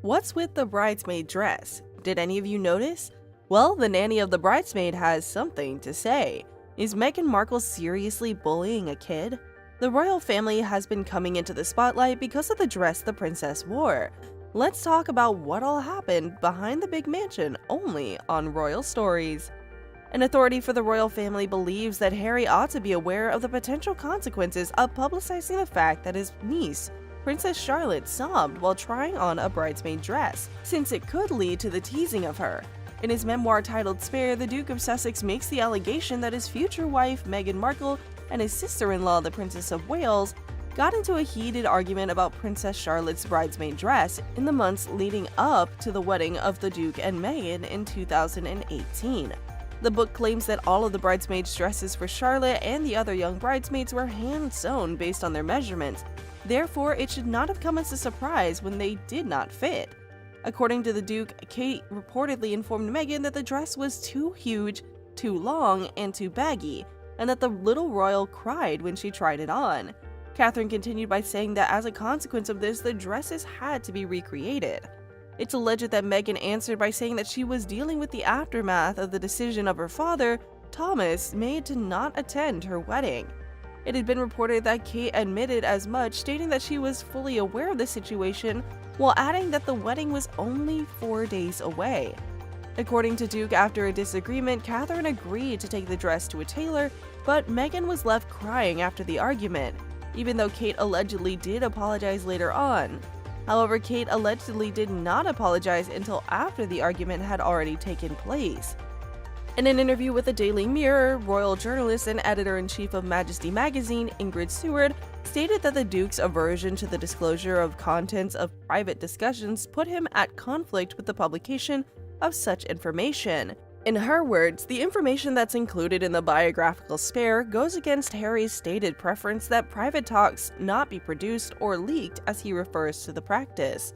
What's with the bridesmaid dress? Did any of you notice? Well, the nanny of the bridesmaid has something to say. Is Meghan Markle seriously bullying a kid? The royal family has been coming into the spotlight because of the dress the princess wore. Let's talk about what all happened behind the big mansion only on Royal Stories. An authority for the royal family believes that Harry ought to be aware of the potential consequences of publicizing the fact that his niece, Princess Charlotte, sobbed while trying on a bridesmaid dress, since it could lead to the teasing of her. In his memoir titled Spare, the Duke of Sussex makes the allegation that his future wife, Meghan Markle, and his sister-in-law, the Princess of Wales, got into a heated argument about Princess Charlotte's bridesmaid dress in the months leading up to the wedding of the Duke and Meghan in 2018. The book claims that all of the bridesmaids' dresses for Charlotte and the other young bridesmaids were hand-sewn based on their measurements. Therefore, it should not have come as a surprise when they did not fit. According to the Duke, Kate reportedly informed Meghan that the dress was too huge, too long, and too baggy, and that the little royal cried when she tried it on. Catherine continued by saying that as a consequence of this, the dresses had to be recreated. It's alleged that Meghan answered by saying that she was dealing with the aftermath of the decision of her father, Thomas, made to not attend her wedding. It had been reported that Kate admitted as much, stating that she was fully aware of the situation, while adding that the wedding was only 4 days away. According to Duke, after a disagreement, Catherine agreed to take the dress to a tailor, but Meghan was left crying after the argument, even though Kate allegedly did apologize later on. However, Kate allegedly did not apologize until after the argument had already taken place. In an interview with the Daily Mirror, royal journalist and editor-in-chief of Majesty magazine, Ingrid Seward, stated that the Duke's aversion to the disclosure of contents of private discussions put him at conflict with the publication of such information. In her words, the information that's included in the biographical Spare goes against Harry's stated preference that private talks not be produced or leaked, as he refers to the practice.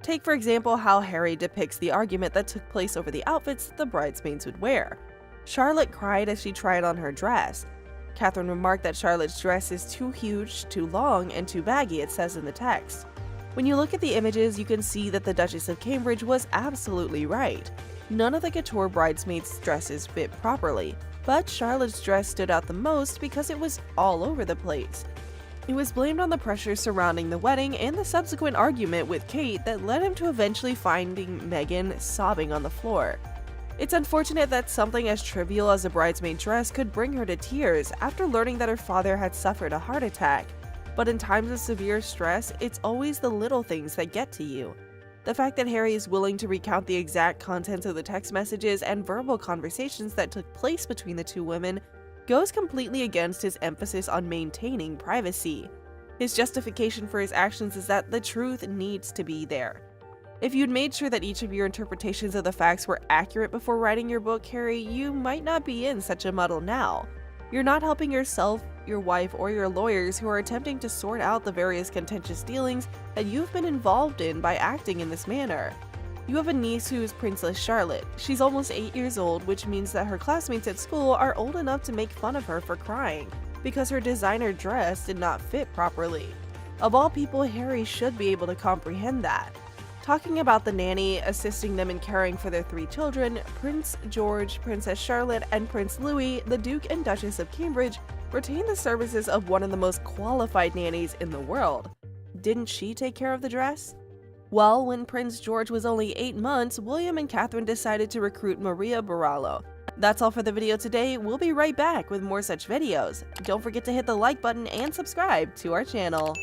Take, for example, how Harry depicts the argument that took place over the outfits that the bridesmaids would wear. Charlotte cried as she tried on her dress. Catherine remarked that Charlotte's dress is too huge, too long, and too baggy, it says in the text. When you look at the images, you can see that the Duchess of Cambridge was absolutely right. None of the couture bridesmaids' dresses fit properly, but Charlotte's dress stood out the most because it was all over the place. It was blamed on the pressure surrounding the wedding and the subsequent argument with Kate that led him to eventually finding Meghan sobbing on the floor. It's unfortunate that something as trivial as a bridesmaid dress could bring her to tears after learning that her father had suffered a heart attack, but in times of severe stress, it's always the little things that get to you. The fact that Harry is willing to recount the exact contents of the text messages and verbal conversations that took place between the two women goes completely against his emphasis on maintaining privacy. His justification for his actions is that the truth needs to be there. If you'd made sure that each of your interpretations of the facts were accurate before writing your book, Harry, you might not be in such a muddle now. You're not helping yourself, your wife, or your lawyers who are attempting to sort out the various contentious dealings that you've been involved in by acting in this manner. You have a niece who is Princess Charlotte. She's almost 8 years old, which means that her classmates at school are old enough to make fun of her for crying because her designer dress did not fit properly. Of all people, Harry should be able to comprehend that. Talking about the nanny assisting them in caring for their 3 children, Prince George, Princess Charlotte, and Prince Louis, the Duke and Duchess of Cambridge, retained the services of one of the most qualified nannies in the world. Didn't she take care of the dress? Well, when Prince George was only 8 months, William and Catherine decided to recruit Maria Barallo. That's all for the video today. We'll be right back with more such videos. Don't forget to hit the like button and subscribe to our channel.